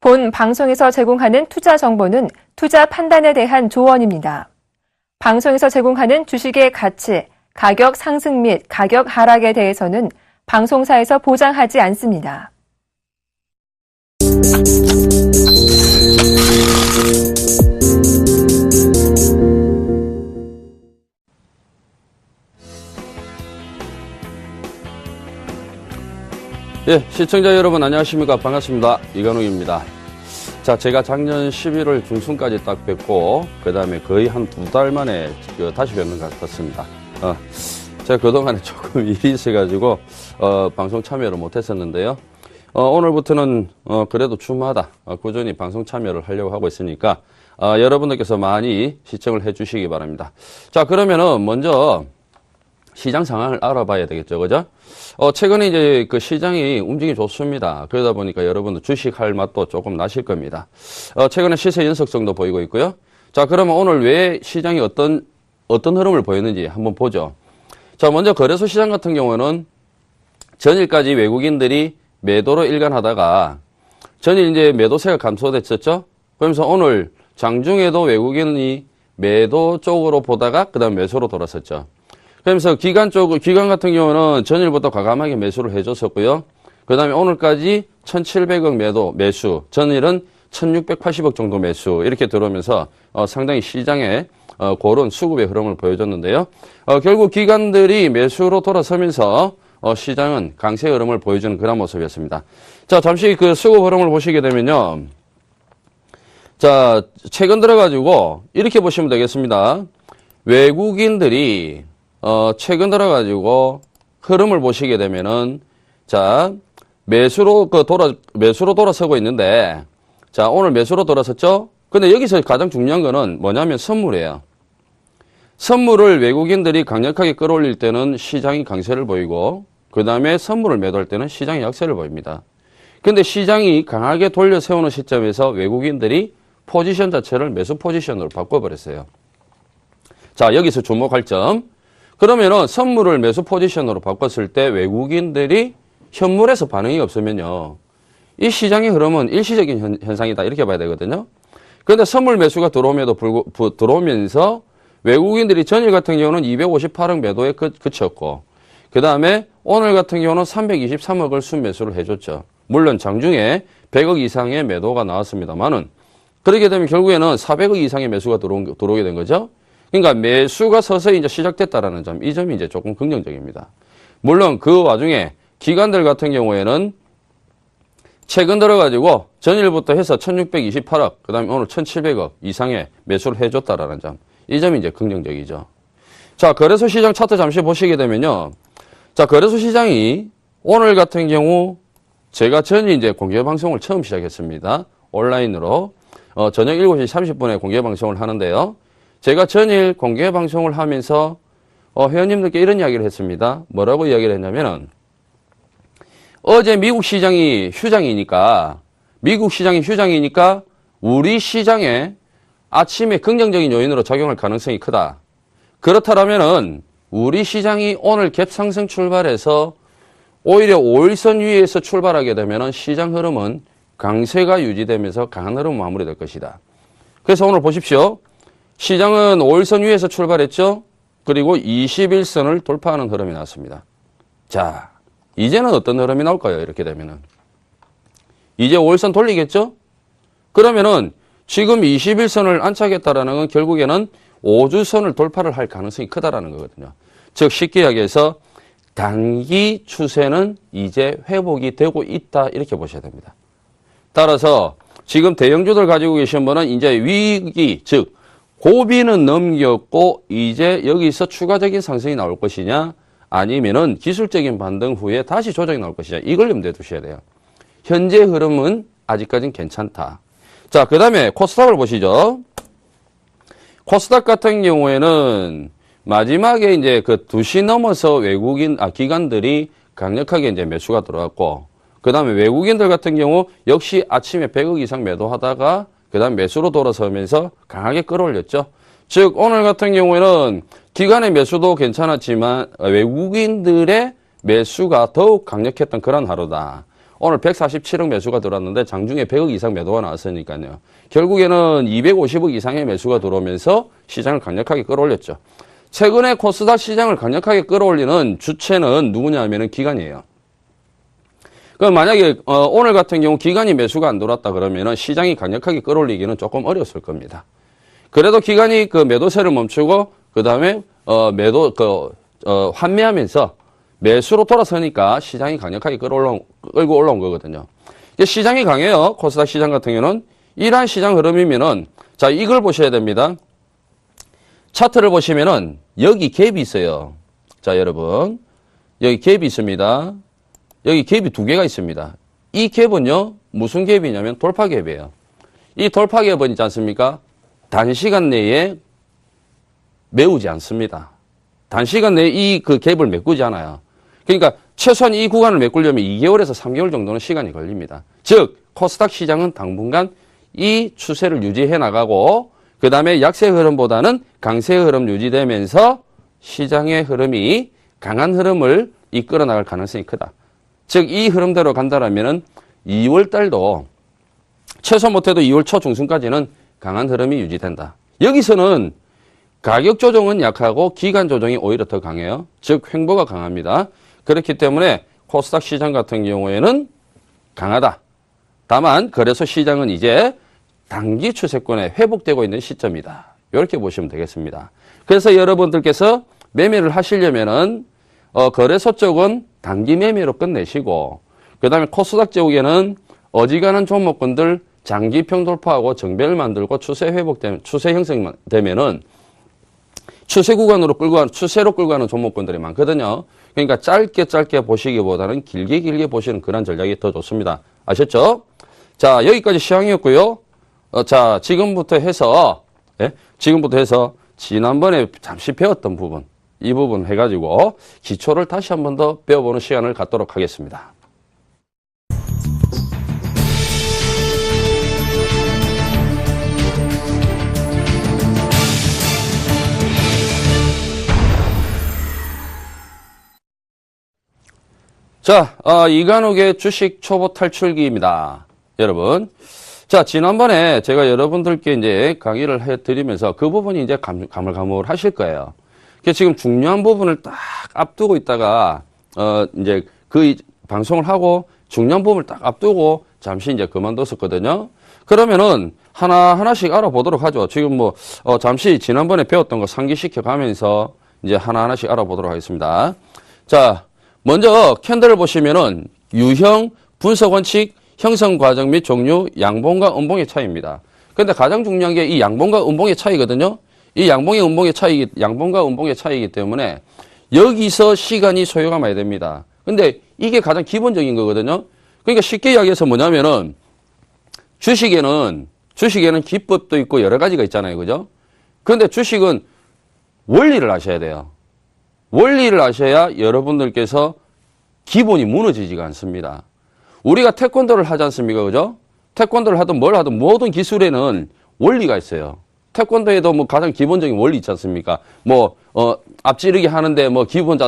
본 방송에서 제공하는 투자 정보는 투자 판단에 대한 조언입니다. 방송에서 제공하는 주식의 가치, 가격 상승 및 가격 하락에 대해서는 방송사에서 보장하지 않습니다. 예, 시청자 여러분 안녕하십니까. 반갑습니다. 이건욱입니다. 자, 제가 작년 11월 중순까지 딱 뵙고 그 다음에 거의 한 2달 만에 다시 뵙는 것 같습니다. 제가 그동안에 조금 일이 있어가지고 방송 참여를 못했었는데요. 오늘부터는 그래도 주마다 꾸준히 방송 참여를 하려고 하고 있으니까 여러분들께서 많이 시청을 해주시기 바랍니다. 자, 그러면은 먼저 시장 상황을 알아봐야 되겠죠, 그죠? 최근에 이제 그 시장이 움직임이 좋습니다. 그러다 보니까 여러분들 주식할 맛도 조금 나실 겁니다. 최근에 시세 연속성도 보이고 있고요. 자, 그러면 오늘 왜 시장이 어떤 흐름을 보였는지 한번 보죠. 자, 먼저 거래소 시장 같은 경우는 전일까지 외국인들이 매도로 일관하다가 전일 이제 매도세가 감소됐었죠? 그러면서 오늘 장중에도 외국인이 매도 쪽으로 보다가 그 다음 매수로 돌아섰죠. 그러면서 기관 같은 경우는 전일부터 과감하게 매수를 해줬었고요. 그 다음에 오늘까지 1,700억 매수, 전일은 1,680억 정도 매수, 이렇게 들어오면서 상당히 시장에 그런 수급의 흐름을 보여줬는데요. 결국 기관들이 매수로 돌아서면서 시장은 강세 흐름을 보여주는 그런 모습이었습니다. 자, 잠시 그 수급 흐름을 보시게 되면요. 자, 최근 들어가지고 이렇게 보시면 되겠습니다. 외국인들이 최근 들어가지고 흐름을 보시게 되면은, 자, 매수로 돌아서고 있는데, 자, 오늘 매수로 돌아섰죠? 근데 여기서 가장 중요한 거는 뭐냐면 선물이에요. 선물을 외국인들이 강력하게 끌어올릴 때는 시장이 강세를 보이고, 그 다음에 선물을 매도할 때는 시장이 약세를 보입니다. 근데 시장이 강하게 돌려 세우는 시점에서 외국인들이 포지션 자체를 매수 포지션으로 바꿔버렸어요. 자, 여기서 주목할 점. 그러면은 선물을 매수 포지션으로 바꿨을 때 외국인들이 현물에서 반응이 없으면요, 이 시장의 흐름은 일시적인 현상이다, 이렇게 봐야 되거든요. 그런데 선물 매수가 들어오면서 외국인들이 전일 같은 경우는 258억 매도에 그쳤고, 그 다음에 오늘 같은 경우는 323억을 순매수를 해줬죠. 물론 장중에 100억 이상의 매도가 나왔습니다만은, 그렇게 되면 결국에는 400억 이상의 매수가 들어오게 된 거죠. 그러니까 매수가 서서히 이제 시작됐다라는 점, 이 점이 이제 조금 긍정적입니다. 물론 그 와중에 기관들 같은 경우에는 최근 들어가지고 전일부터 해서 1628억, 그 다음에 오늘 1700억 이상의 매수를 해줬다라는 점, 이 점이 이제 긍정적이죠. 자, 거래소 시장 차트 잠시 보시게 되면요. 자, 거래소 시장이 오늘 같은 경우 제가 전일 이제 공개 방송을 처음 시작했습니다. 온라인으로. 저녁 7시 30분에 공개 방송을 하는데요. 제가 전일 공개 방송을 하면서 회원님들께 이런 이야기를 했습니다. 뭐라고 이야기를 했냐면은, 어제 미국 시장이 휴장이니까 우리 시장에 아침에 긍정적인 요인으로 작용할 가능성이 크다. 그렇다면은 우리 시장이 오늘 갭 상승 출발해서 오히려 5일선 위에서 출발하게 되면은 시장 흐름은 강세가 유지되면서 강한 흐름 마무리될 것이다. 그래서 오늘 보십시오. 시장은 5일선 위에서 출발했죠. 그리고 21선을 돌파하는 흐름이 나왔습니다. 자, 이제는 어떤 흐름이 나올까요? 이렇게 되면은 이제 5일선 돌리겠죠? 그러면은 지금 21선을 안착했다라는 건 결국에는 5주선을 돌파를 할 가능성이 크다라는 거거든요. 즉 쉽게 이야기해서 단기 추세는 이제 회복이 되고 있다, 이렇게 보셔야 됩니다. 따라서 지금 대형주들 가지고 계신 분은 이제 위기, 즉 고비는 넘겼고 이제 여기서 추가적인 상승이 나올 것이냐, 아니면은 기술적인 반등 후에 다시 조정이 나올 것이냐, 이걸 염두에 두셔야 돼요. 현재 흐름은 아직까지는 괜찮다. 자, 그 다음에 코스닥을 보시죠. 코스닥 같은 경우에는 마지막에 이제 그 2시 넘어서 기관들이 강력하게 이제 매수가 들어왔고, 그 다음에 외국인들 같은 경우 역시 아침에 100억 이상 매도하다가 그 다음 매수로 돌아서면서 강하게 끌어올렸죠. 즉 오늘 같은 경우에는 기관의 매수도 괜찮았지만 외국인들의 매수가 더욱 강력했던 그런 하루다. 오늘 147억 매수가 들어왔는데 장중에 100억 이상 매도가 나왔으니까요. 결국에는 250억 이상의 매수가 들어오면서 시장을 강력하게 끌어올렸죠. 최근에 코스닥 시장을 강력하게 끌어올리는 주체는 누구냐 하면은 기관이에요. 그럼 만약에 오늘 같은 경우 기관이 매수가 안 들어왔다 그러면은 시장이 강력하게 끌어올리기는 조금 어려웠을 겁니다. 그래도 기관이 그 매도세를 멈추고 그다음에 환매하면서 매수로 돌아서니까 시장이 강력하게 끌고 올라온 거거든요. 이제 시장이 강해요. 코스닥 시장 같은 경우는 이러한 시장 흐름이면은 자 이걸 보셔야 됩니다. 차트를 보시면은 여기 갭이 있어요. 자 여러분 여기 갭이 있습니다. 여기 갭이 두 개가 있습니다. 이 갭은요 무슨 갭이냐면 돌파 갭이에요. 이 돌파 갭은 있지 않습니까? 단시간 내에 메우지 않습니다. 단시간 내에 이 그 갭을 메꾸지 않아요. 그러니까 최소한 이 구간을 메꾸려면 2개월에서 3개월 정도는 시간이 걸립니다. 즉 코스닥 시장은 당분간 이 추세를 유지해 나가고 그 다음에 약세 흐름보다는 강세 흐름 유지되면서 시장의 흐름이 강한 흐름을 이끌어 나갈 가능성이 크다. 즉 이 흐름대로 간다라면은 2월 달도 최소 못해도 2월 초 중순까지는 강한 흐름이 유지된다. 여기서는 가격 조정은 약하고 기간 조정이 오히려 더 강해요. 즉 횡보가 강합니다. 그렇기 때문에 코스닥 시장 같은 경우에는 강하다. 다만 거래소 시장은 이제 단기 추세권에 회복되고 있는 시점이다. 이렇게 보시면 되겠습니다. 그래서 여러분들께서 매매를 하시려면은 거래소 쪽은 단기 매매로 끝내시고 그 다음에 코스닥 쪽에는 어지간한 종목군들 장기평 돌파하고 정배를 만들고 추세 회복되면 추세 형성되면은 추세 구간으로 추세로 끌고 가는 종목군들이 많거든요. 그러니까 짧게 보시기보다는 길게 보시는 그런 전략이 더 좋습니다. 아셨죠? 자, 여기까지 시황이었고요. 자, 지금부터 해서 지난번에 잠시 배웠던 부분, 이 부분 해가지고 기초를 다시 한 번 더 배워보는 시간을 갖도록 하겠습니다. 자, 이간욱의 주식 초보 탈출기입니다. 여러분. 자, 지난번에 제가 여러분들께 이제 강의를 해드리면서 그 부분이 이제 가물가물 하실 거예요. 그래서 지금 중요한 부분을 딱 앞두고 있다가, 이제 그 방송을 하고 중요한 부분을 딱 앞두고 잠시 이제 그만뒀었거든요. 그러면은 하나씩 알아보도록 하죠. 지금 잠시 지난번에 배웠던 거 상기시켜 가면서 이제 하나씩 알아보도록 하겠습니다. 자, 먼저 캔들을 보시면은 유형, 분석 원칙, 형성 과정 및 종류, 양봉과 음봉의 차이입니다. 근데 가장 중요한 게 이 양봉과 음봉의 차이거든요. 이 양봉과 음봉의 차이이기 때문에 여기서 시간이 소요가 많이 됩니다. 근데 이게 가장 기본적인 거거든요. 그러니까 쉽게 이야기해서 뭐냐면은 주식에는 기법도 있고 여러 가지가 있잖아요. 그죠? 그런데 주식은 원리를 아셔야 돼요. 원리를 아셔야 여러분들께서 기본이 무너지지가 않습니다. 우리가 태권도를 하지 않습니까? 그죠? 태권도를 하든 뭘 하든 모든 기술에는 원리가 있어요. 태권도에도 가장 기본적인 원리 있지 않습니까? 앞지르기 하는데 기본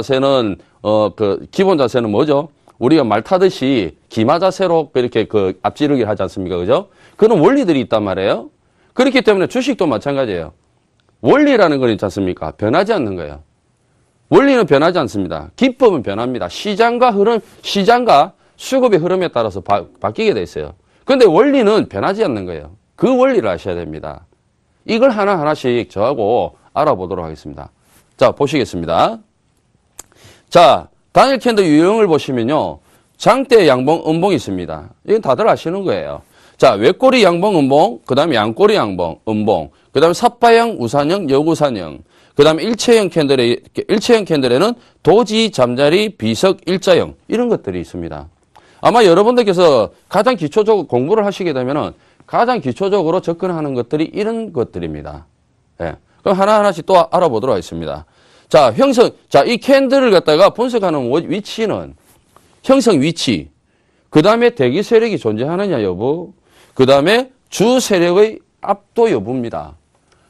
자세는 뭐죠? 우리가 말 타듯이 기마 자세로 이렇게 앞지르기를 하지 않습니까? 그죠? 그런 원리들이 있단 말이에요. 그렇기 때문에 주식도 마찬가지예요. 원리라는 건 있지 않습니까? 변하지 않는 거예요. 원리는 변하지 않습니다. 기법은 변합니다. 시장과 수급의 흐름에 따라서 바뀌게 돼 있어요. 그런데 원리는 변하지 않는 거예요. 그 원리를 아셔야 됩니다. 이걸 하나씩 저하고 알아보도록 하겠습니다. 자, 보시겠습니다. 자, 단일 캔들 유형을 보시면요. 장대 양봉, 음봉이 있습니다. 이건 다들 아시는 거예요. 자, 외꼬리 양봉, 음봉, 그 다음에 양꼬리 양봉, 음봉, 그 다음에 삿바형, 우산형, 역우산형, 그 다음에 일체형 캔들에는 도지, 잠자리, 비석, 일자형 이런 것들이 있습니다. 아마 여러분들께서 가장 기초적으로 공부를 하시게 되면은 가장 기초적으로 접근하는 것들이 이런 것들입니다. 예. 그럼 하나씩 또 알아보도록 하겠습니다. 자, 이 캔들을 갖다가 분석하는 위치는 형성 위치, 그 다음에 대기 세력이 존재하느냐 여부, 그 다음에 주 세력의 압도 여부입니다.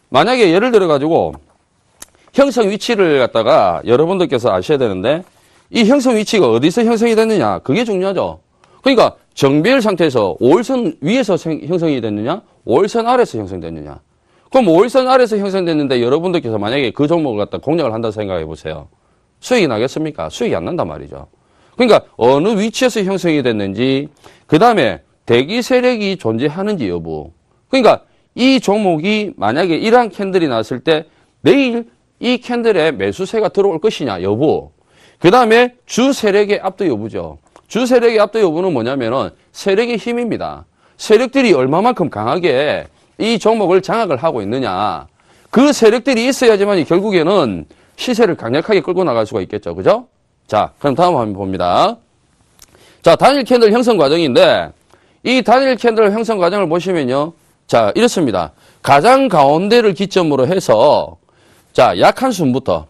만약에 예를 들어가지고 형성 위치를 갖다가 여러분들께서 아셔야 되는데 이 형성 위치가 어디서 형성이 됐느냐 그게 중요하죠. 그러니까 정배열 상태에서 5일선 위에서 형성이 됐느냐, 5일선 아래에서 형성됐느냐. 그럼 5일선 아래에서 형성됐는데 여러분들께서 만약에 그 종목을 갖다 공략을 한다 생각해 보세요. 수익이 나겠습니까? 수익이 안 난단 말이죠. 그러니까 어느 위치에서 형성이 됐는지, 그 다음에 대기 세력이 존재하는지 여부. 그러니까 이 종목이 만약에 이러한 캔들이 나왔을 때 내일 이 캔들에 매수세가 들어올 것이냐 여부. 그 다음에 주 세력의 압도 여부죠. 주 세력의 압도 여부는 뭐냐면은 세력의 힘입니다. 세력들이 얼마만큼 강하게 이 종목을 장악을 하고 있느냐. 그 세력들이 있어야지만 결국에는 시세를 강력하게 끌고 나갈 수가 있겠죠. 그죠? 자, 그럼 다음 화면 봅니다. 자, 단일 캔들 형성 과정인데 이 단일 캔들 형성 과정을 보시면요. 자, 이렇습니다. 가장 가운데를 기점으로 해서 자, 약한 순부터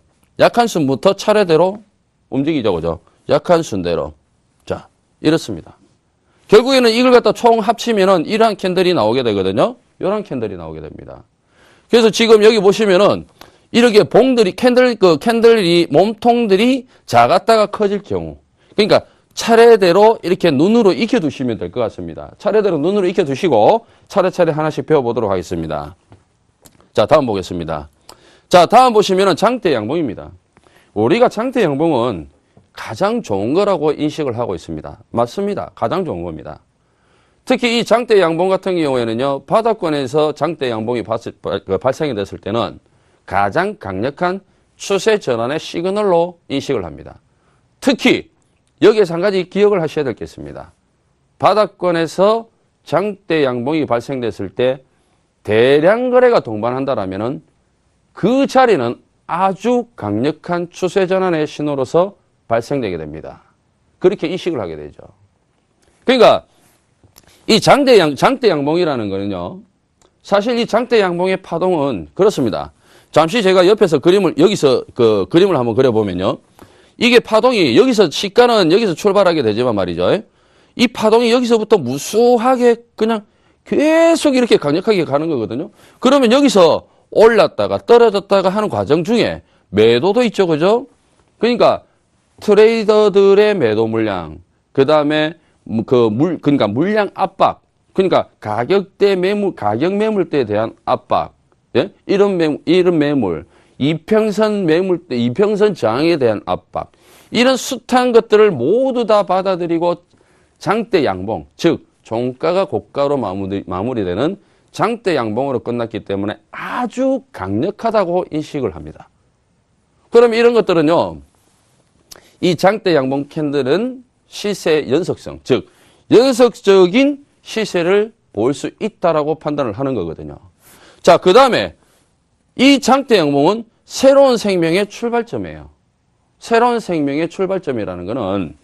차례대로 움직이죠. 그죠? 약한 순대로. 자, 이렇습니다. 결국에는 이걸 갖다 총 합치면은 이러한 캔들이 나오게 되거든요. 이런 캔들이 나오게 됩니다. 그래서 지금 여기 보시면은 이렇게 봉들이 캔들이 몸통들이 작았다가 커질 경우. 그러니까 차례대로 이렇게 눈으로 익혀두시면 될 것 같습니다. 차례대로 눈으로 익혀두시고 차례차례 하나씩 배워보도록 하겠습니다. 자, 다음 보겠습니다. 자, 다음 보시면은 장대 양봉입니다. 우리가 장대 양봉은 가장 좋은 거라고 인식을 하고 있습니다. 맞습니다. 가장 좋은 겁니다. 특히 이 장대 양봉 같은 경우에는요, 바닥권에서 장대 양봉이 발생이 됐을 때는 가장 강력한 추세 전환의 시그널로 인식을 합니다. 특히 여기에서 한 가지 기억을 하셔야 될 게 있습니다. 바닥권에서 장대 양봉이 발생됐을 때 대량 거래가 동반한다라면은 그 자리는 아주 강력한 추세 전환의 신호로서 발생되게 됩니다. 그렇게 인식을 하게 되죠. 그러니까 이 장대 양봉이라는 거는요, 사실 이 장대 양봉의 파동은 그렇습니다. 잠시 제가 옆에서 여기서 그 그림을 한번 그려보면요. 이게 파동이 시가는 여기서 출발하게 되지만 말이죠. 이 파동이 여기서부터 무수하게 그냥 계속 이렇게 강력하게 가는 거거든요. 그러면 여기서 올랐다가 떨어졌다가 하는 과정 중에 매도도 있죠. 그죠? 그러니까 트레이더들의 매도 물량, 그 다음에 그러니까 물량 압박, 그러니까 가격 매물대에 대한 압박, 예? 이런 매물, 이평선 저항에 대한 압박, 이런 숱한 것들을 모두 다 받아들이고 장대 양봉, 즉 종가가 고가로 마무리되는 장대 양봉으로 끝났기 때문에 아주 강력하다고 인식을 합니다. 그럼 이런 것들은요, 이 장대 양봉 캔들은 시세 연속성, 즉 연속적인 시세를 볼 수 있다라고 판단을 하는 거거든요. 자, 그 다음에 이 장대 양봉은 새로운 생명의 출발점이에요. 새로운 생명의 출발점이라는 거는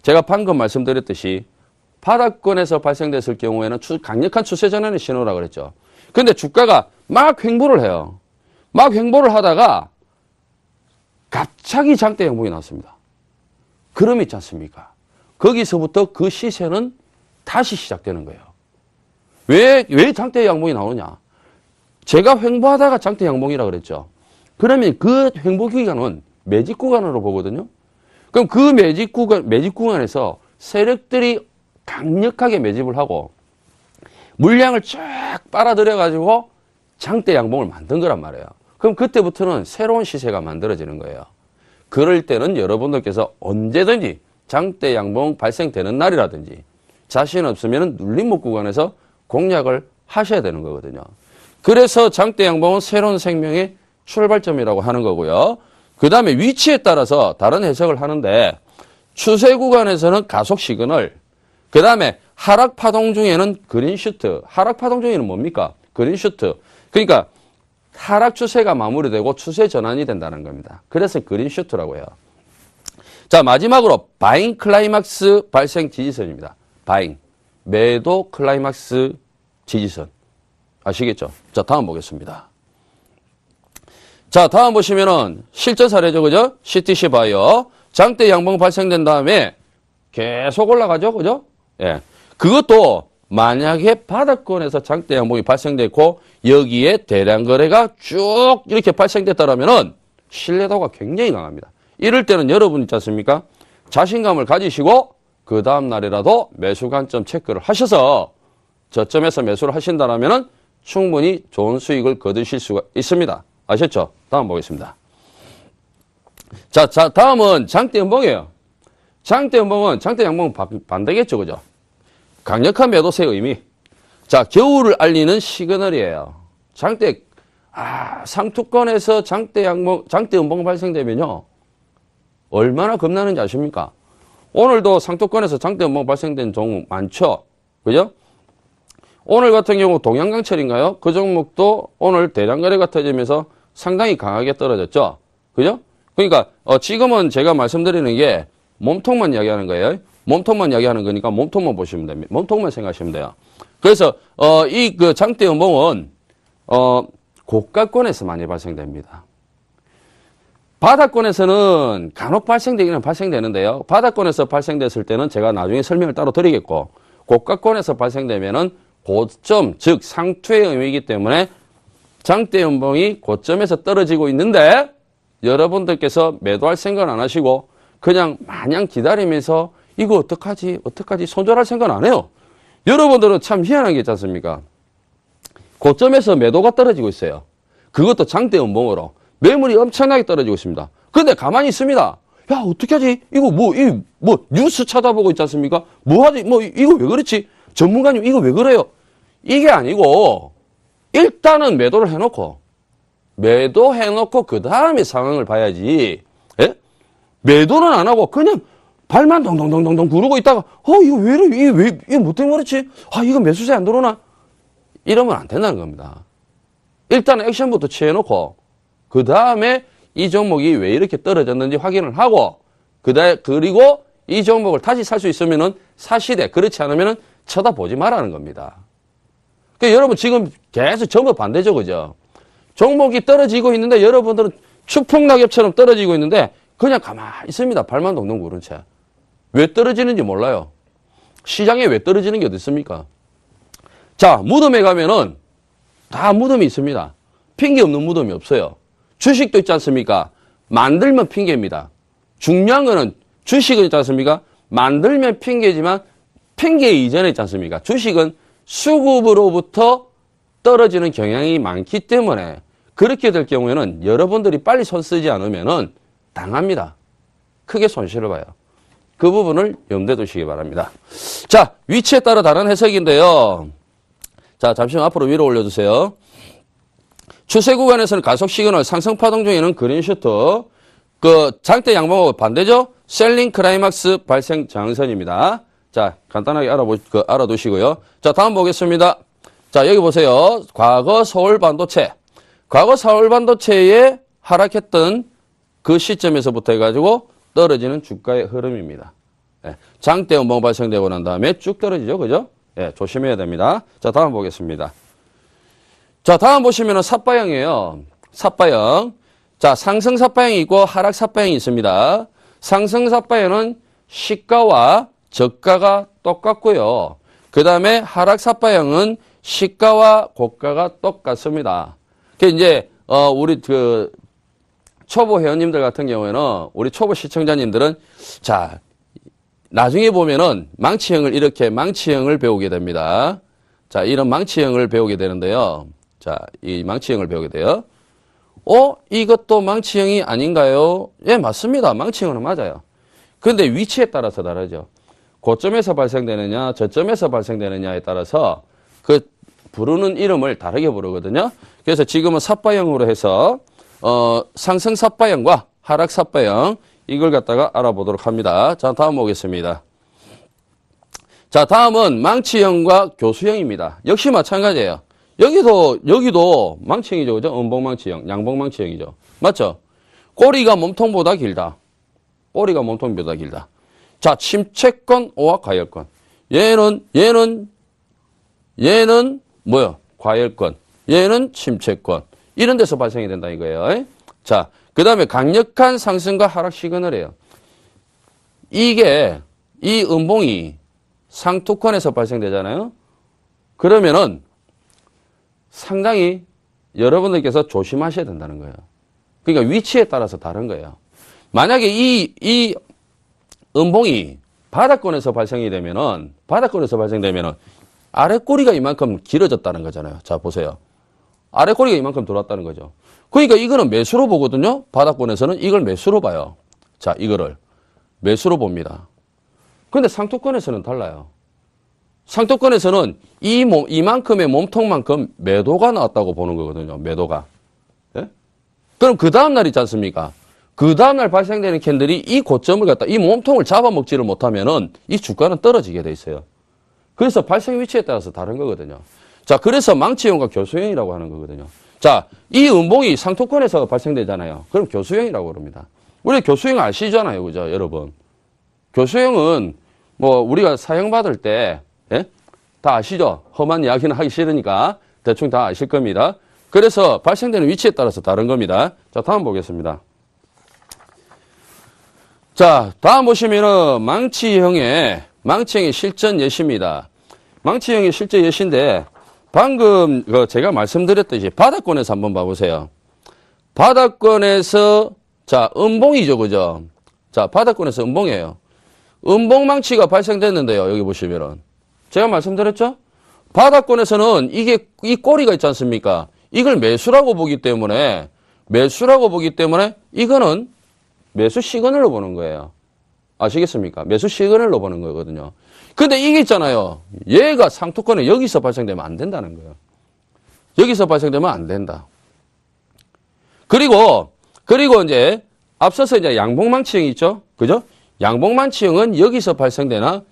제가 방금 말씀드렸듯이 바닥권에서 발생됐을 경우에는 강력한 추세 전환의 신호라고 그랬죠. 근데 주가가 막 횡보를 해요. 막 횡보를 하다가 갑자기 장대 양봉이 나왔습니다. 그럼 있지 않습니까? 거기서부터 그 시세는 다시 시작되는 거예요. 왜 장대 양봉이 나오냐? 제가 횡보하다가 장대 양봉이라고 그랬죠. 그러면 그 횡보 기간은 매집 구간으로 보거든요. 그럼 그 매집 구간에서 세력들이 강력하게 매집을 하고 물량을 쫙 빨아들여가지고 장대 양봉을 만든 거란 말이에요. 그럼 그때부터는 새로운 시세가 만들어지는 거예요. 그럴 때는 여러분들께서 언제든지 장대 양봉 발생되는 날이라든지 자신 없으면 눌림목 구간에서 공략을 하셔야 되는 거거든요. 그래서 장대 양봉은 새로운 생명의 출발점이라고 하는 거고요. 그 다음에 위치에 따라서 다른 해석을 하는데 추세 구간에서는 가속 시그널, 그 다음에 하락 파동 중에는 그린슈트. 하락 파동 중에는 뭡니까? 그린슈트. 그러니까 하락 추세가 마무리되고 추세 전환이 된다는 겁니다. 그래서 그린슈트라고 해요. 자, 마지막으로 바잉 클라이막스 발생 지지선입니다. 바잉. 매도 클라이막스 지지선. 아시겠죠? 자, 다음 보겠습니다. 자, 다음 보시면은 실전 사례죠. 그죠? CTC 바이오. 장대 양봉 발생된 다음에 계속 올라가죠. 그죠? 예. 그것도 만약에 바닥권에서 장대 양봉이 발생됐고 여기에 대량 거래가 쭉 이렇게 발생됐다라면은 신뢰도가 굉장히 강합니다. 이럴 때는 여러분 있지 않습니까? 자신감을 가지시고 그 다음 날이라도 매수 관점 체크를 하셔서 저점에서 매수를 하신다면 충분히 좋은 수익을 거두실 수가 있습니다. 아셨죠? 다음 보겠습니다. 자, 다음은 장대 연봉이에요. 장대 연봉은 장대 양봉은 반대겠죠, 그죠? 강력한 매도세의 의미. 자, 겨울을 알리는 시그널이에요. 장대, 상투권에서 장대 연봉 발생되면요. 얼마나 겁나는지 아십니까? 오늘도 상투권에서 장대 연봉 발생된 종목 많죠? 그죠? 오늘 같은 경우 동양강철인가요? 그 종목도 오늘 대량거래가 터지면서 상당히 강하게 떨어졌죠? 그죠? 그러니까, 지금은 제가 말씀드리는 게 몸통만 이야기하는 거예요. 몸통만 이야기하는 거니까 몸통만 보시면 됩니다. 몸통만 생각하시면 돼요. 그래서, 이 장대 연봉은, 고가권에서 많이 발생됩니다. 바닥권에서는 간혹 발생되기는 발생되는데요. 바닥권에서 발생됐을 때는 제가 나중에 설명을 따로 드리겠고, 고가권에서 발생되면은 고점, 즉 상투의 의미이기 때문에 장대 연봉이 고점에서 떨어지고 있는데 여러분들께서 매도할 생각은 안 하시고 그냥 마냥 기다리면서 이거 어떡하지 손절할 생각은 안 해요. 여러분들은 참 희한한 게 있지 않습니까? 고점에서 매도가 떨어지고 있어요. 그것도 장대 연봉으로. 매물이 엄청나게 떨어지고 있습니다. 근데 가만히 있습니다. 야, 어떻게 하지? 이거 뉴스 찾아보고 있지 않습니까? 뭐 하지? 이거 왜 그렇지? 전문가님, 이거 왜 그래요? 이게 아니고, 일단은 매도를 해놓고, 그 다음에 상황을 봐야지. 예? 매도는 안 하고, 그냥 발만 동동동동동 구르고 있다가, 이거 왜 이래? 이게 뭐 때문에 그렇지? 이거 매수세 안 들어오나? 이러면 안 된다는 겁니다. 일단 액션부터 취해놓고, 그 다음에 이 종목이 왜 이렇게 떨어졌는지 확인을 하고, 그리고 이 종목을 다시 살 수 있으면은 사시되, 그렇지 않으면은 쳐다보지 말라는 겁니다. 그러니까 여러분 지금 계속 전부 반대죠, 그죠? 종목이 떨어지고 있는데 여러분들은 추풍낙엽처럼 떨어지고 있는데 그냥 가만히 있습니다. 발만 동동 구른 채. 왜 떨어지는지 몰라요. 시장에 왜 떨어지는 게 어디 있습니까? 자, 무덤에 가면은 다 무덤이 있습니다. 핑계 없는 무덤이 없어요. 주식도 있지 않습니까? 만들면 핑계입니다. 중요한 거는 주식은 있지 않습니까? 만들면 핑계지만 핑계 이전에 있지 않습니까? 주식은 수급으로부터 떨어지는 경향이 많기 때문에 그렇게 될 경우에는 여러분들이 빨리 손 쓰지 않으면은 당합니다. 크게 손실을 봐요. 그 부분을 염두에 두시기 바랍니다. 자, 위치에 따라 다른 해석인데요. 자, 잠시만 앞으로 위로 올려주세요. 추세 구간에서는 가속 시그널, 상승 파동 중에는 그린슈트, 장대 양봉하고 반대죠? 셀링 클라이막스 발생 장선입니다. 자, 간단하게 알아두시고요. 자, 다음 보겠습니다. 자, 여기 보세요. 과거 서울 반도체에 하락했던 그 시점에서부터 해가지고 떨어지는 주가의 흐름입니다. 네, 장대 연봉 발생되고 난 다음에 쭉 떨어지죠. 그죠? 네, 조심해야 됩니다. 자, 다음 보겠습니다. 자, 다음 보시면은 삿바형이에요. 삿바형. 자, 상승 삿바형이 있고 하락 삿바형이 있습니다. 상승 삿바형은 시가와 저가가 똑같고요. 그 다음에 하락 삿바형은 시가와 고가가 똑같습니다. 이제, 우리 초보 회원님들 같은 경우에는, 우리 초보 시청자님들은, 자, 나중에 보면은 망치형을 배우게 됩니다. 자, 이런 망치형을 배우게 되는데요. 자, 이 망치형을 배우게 돼요. 이것도 망치형이 아닌가요? 예, 맞습니다. 망치형은 맞아요. 그런데 위치에 따라서 다르죠. 고점에서 발생되느냐, 저점에서 발생되느냐에 따라서 그 부르는 이름을 다르게 부르거든요. 그래서 지금은 삿바형으로 해서, 상승 삿바형과 하락 삿바형, 이걸 갖다가 알아보도록 합니다. 자, 다음 보겠습니다. 자, 다음은 망치형과 교수형입니다. 역시 마찬가지예요. 여기도 망치형이죠. 그죠? 음봉망치형, 양봉망치형이죠. 맞죠? 꼬리가 몸통보다 길다. 자, 침체권, 오와 과열권. 얘는 뭐야? 과열권. 얘는 침체권. 이런 데서 발생이 된다 이거예요. 자, 그 다음에 강력한 상승과 하락 시그널이에요. 이 음봉이 상투권에서 발생되잖아요. 그러면은 상당히 여러분들께서 조심하셔야 된다는 거예요. 그러니까 위치에 따라서 다른 거예요. 만약에 이 음봉이 바닥권에서 발생되면은 아래 꼬리가 이만큼 길어졌다는 거잖아요. 자, 보세요. 아래 꼬리가 이만큼 들어왔다는 거죠. 그러니까 이거는 매수로 보거든요. 바닥권에서는 이걸 매수로 봐요. 자, 이거를 매수로 봅니다. 근데 상투권에서는 달라요. 상투권에서는 이만큼의 몸통만큼 매도가 나왔다고 보는 거거든요. 매도가. 예? 그럼 그 다음날 있지 않습니까? 그 다음날 발생되는 캔들이 이 고점을 갖다 이 몸통을 잡아먹지를 못하면은 이 주가는 떨어지게 돼 있어요. 그래서 발생 위치에 따라서 다른 거거든요. 자, 그래서 망치형과 교수형이라고 하는 거거든요. 자, 이 음봉이 상투권에서 발생되잖아요. 그럼 교수형이라고 그럽니다. 우리 교수형 아시잖아요. 그죠, 여러분? 교수형은 뭐 우리가 사형받을 때, 예? 다 아시죠? 험한 이야기는 하기 싫으니까 대충 다 아실 겁니다. 그래서 발생되는 위치에 따라서 다른 겁니다. 자, 다음 보겠습니다. 자, 다음 보시면은 망치형의 실전 예시입니다. 망치형의 실전 예시인데 방금 제가 말씀드렸듯이 바닥권에서 한번 봐보세요. 바닥권에서 자, 음봉이죠, 그죠? 자, 바닥권에서 음봉이에요. 음봉 망치가 발생됐는데요. 여기 보시면은 제가 말씀드렸죠? 바닥권에서는 이 꼬리가 있지 않습니까? 이걸 매수라고 보기 때문에 이거는 매수 시그널로 보는 거예요. 아시겠습니까? 매수 시그널로 보는 거거든요. 근데 이게 있잖아요. 얘가 상투권에 여기서 발생되면 안 된다는 거예요. 여기서 발생되면 안 된다. 그리고 이제 앞서서 이제 양봉망치형이 있죠? 그죠? 양봉망치형은 여기서 발생되나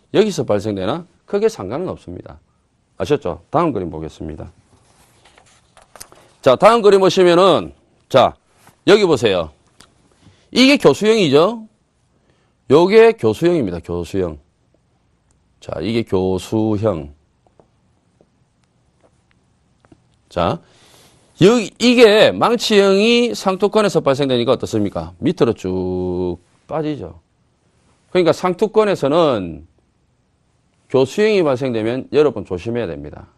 크게 상관은 없습니다. 아셨죠? 다음 그림 보겠습니다. 자, 다음 그림 보시면은 자, 여기 보세요. 이게 교수형이죠? 요게 교수형입니다. 교수형. 자, 이게 교수형. 자, 이게 망치형이 상투권에서 발생되니까 어떻습니까? 밑으로 쭉 빠지죠. 그러니까 상투권에서는 교수형이 발생되면 여러분 조심해야 됩니다.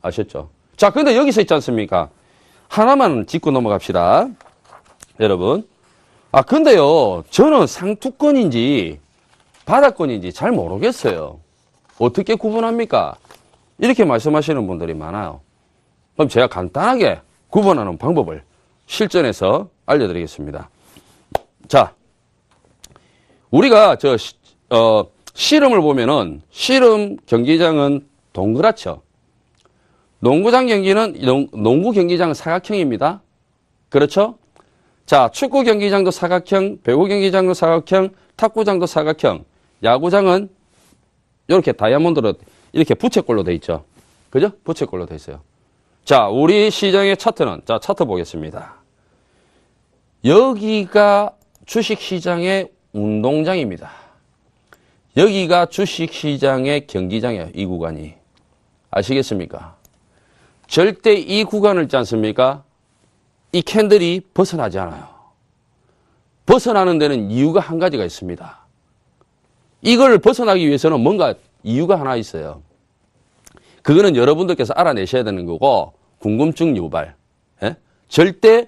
아셨죠? 자, 근데 여기서 있지 않습니까? 하나만 짚고 넘어갑시다. 여러분. 근데요, 저는 상투권인지 바닥권인지 잘 모르겠어요. 어떻게 구분합니까? 이렇게 말씀하시는 분들이 많아요. 그럼 제가 간단하게 구분하는 방법을 실전에서 알려드리겠습니다. 자, 우리가 씨름을 보면은 씨름 경기장은 동그랗죠. 농구 경기장은 사각형입니다. 그렇죠? 자, 축구 경기장도 사각형, 배구 경기장도 사각형, 탁구장도 사각형, 야구장은 이렇게 다이아몬드로 이렇게 부채꼴로 돼 있죠. 그죠? 부채꼴로 돼 있어요. 자, 우리 시장의 차트는, 자, 차트 보겠습니다. 여기가 주식시장의 운동장입니다. 여기가 주식시장의 경기장이에요. 이 구간이. 아시겠습니까? 절대 이 구간을 있지 않습니까? 이 캔들이 벗어나지 않아요. 벗어나는 데는 이유가 한 가지가 있습니다. 이걸 벗어나기 위해서는 뭔가 이유가 하나 있어요. 그거는 여러분들께서 알아내셔야 되는 거고, 궁금증 유발. 예? 절대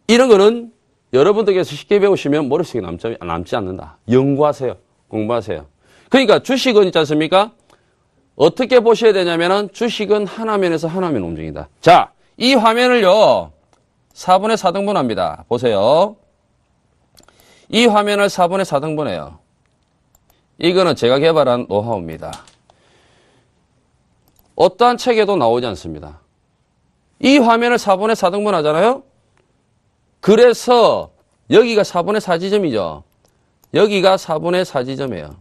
이런 거는 여러분들께서 쉽게 배우시면 머릿속에 남지 않는다. 연구하세요. 공부하세요. 그러니까 주식은 있지 않습니까? 어떻게 보셔야 되냐면은 주식은 하나면에서 하나면 움직인다. 자, 이 화면을요, 4분의 4등분 합니다. 보세요. 이 화면을 4분의 4등분해요. 이거는 제가 개발한 노하우입니다. 어떠한 책에도 나오지 않습니다. 이 화면을 4분의 4등분 하잖아요? 그래서 여기가 4분의 4지점이죠. 여기가 4분의 4지점이에요.